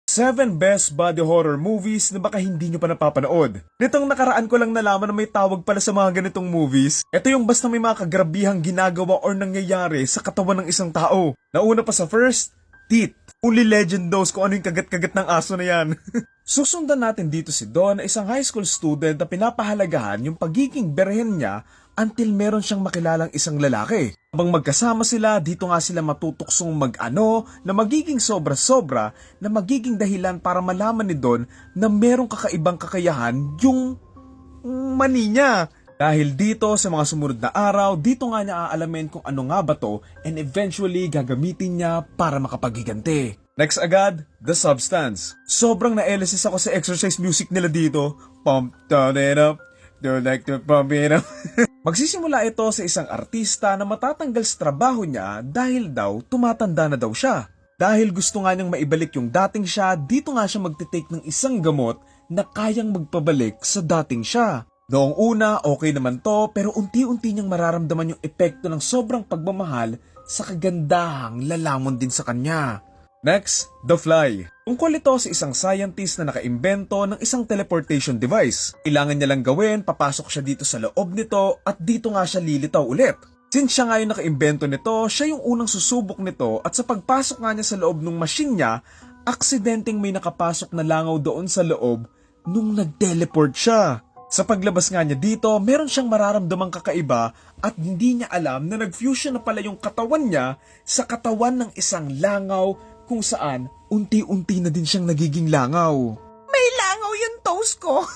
7 best body horror movies na baka hindi nyo pa napapanood. Nitong nakaraan ko lang nalaman na may tawag pala sa mga ganitong movies. Ito yung basta may mga kagrabihang ginagawa or nangyayari sa katawan ng isang tao. Nauna pa sa first, teeth. Only legend knows kung ano yung kagat-kagat ng aso na yan. Susundan natin dito si Don na isang high school student na pinapahalagahan yung pagiging berhen niya until meron siyang makilalang isang lalaki. Habang magkasama sila, dito nga sila matutuksong mag-ano na magiging sobra-sobra na magiging dahilan para malaman ni Don na merong kakaibang kakayahan yung mani niya. Dahil dito sa mga sumunod na araw, dito nga niya aalamin kung ano nga ba to and eventually gagamitin niya para makapaghiganti. Next agad, The Substance. Sobrang na-LSS ako sa exercise music nila dito. Pump it up, do like to pump it up. Magsisimula ito sa isang artista na matatanggal sa trabaho niya dahil daw tumatanda na daw siya. Dahil gusto nga niyang maibalik yung dating siya, dito nga siya magtitake ng isang gamot na kayang magpabalik sa dating siya. Noong una, okay naman to pero unti-unti niyang mararamdaman yung epekto ng sobrang pagmamahal sa kagandahang lalamon din sa kanya. Next, The Fly. Tungkol ito sa isang scientist na nakaimbento ng isang teleportation device. Kailangan niya lang gawin, papasok siya dito sa loob nito at dito nga siya lilitaw ulit. Since siya nga yung nakaimbento nito, siya yung unang susubok nito at sa pagpasok nga niya sa loob ng machine niya, aksidenteng may nakapasok na langaw doon sa loob nung nag-teleport siya. Sa paglabas nga niya dito, meron siyang mararamdamang kakaiba at hindi niya alam na nag-fusion na pala yung katawan niya sa katawan ng isang langaw kung saan unti-unti na din siyang nagiging langaw. May langaw yung toes ko!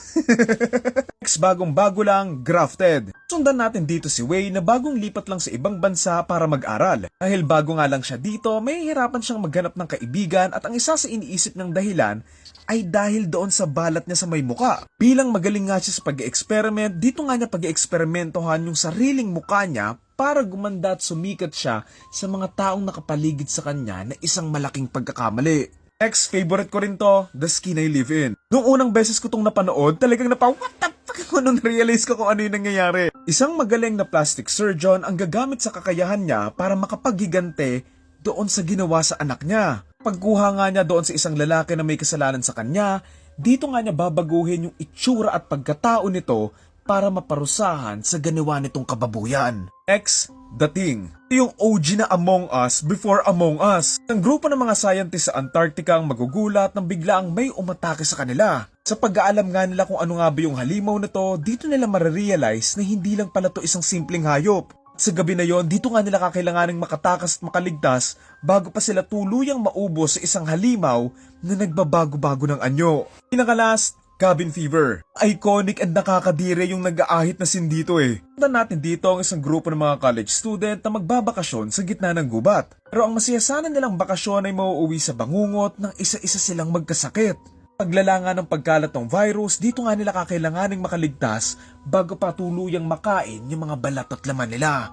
Next, bagong-bago lang, Grafted. Sundan natin dito si Wei na bagong lipat lang sa ibang bansa para mag-aral. Dahil bago nga lang siya dito, may hirapan siyang maghanap ng kaibigan at ang isa sa iniisip ng dahilan ay dahil doon sa balat niya sa may muka. Bilang magaling nga siya sa pag-experiment, dito nga niya pag-eksperimentohan yung sariling muka niya para gumanda at sumikat siya sa mga taong nakapaligid sa kanya na isang malaking pagkakamali. Next, favorite ko rin to, The Skin I Live In. Noong unang beses ko tong napanood, talagang what the fuck ako nung na-realize ko kung ano yung nangyayari. Isang magaling na plastic surgeon ang gagamit sa kakayahan niya para makapaghigante doon sa ginawa sa anak niya. Pagkuha nga niya doon sa isang lalaki na may kasalanan sa kanya, dito nga niya babaguhin yung itsura at pagkatao nito para maparusahan sa ginawa nitong kababuyan. Next, The Thing. Ito yung OG na Among Us before Among Us. Ang grupo ng mga scientist sa Antarctica ang magugulat nang biglaang may umatake sa kanila. Sa pag-aalam nga nila kung ano nga ba yung halimaw na to, dito nila marirealize na hindi lang pala to isang simpleng hayop. Sa gabi na yon, dito nga nila kakailanganing makatakas at makaligtas bago pa sila tuluyang maubos sa isang halimaw na nagbabago-bago ng anyo. Pinakalas, Cabin Fever. Iconic and nakakadire yung nag-aahit na scene dito eh. Punta natin dito ang isang grupo ng mga college student na magbabakasyon sa gitna ng gubat. Pero ang masiyasanan nilang bakasyon ay mauuwi sa bangungot ng isa-isa silang magkasakit. Paglala ng pagkalat ng virus, dito nga nila kakailanganing makaligtas bago pa tuluyang makain yung mga balat at laman nila.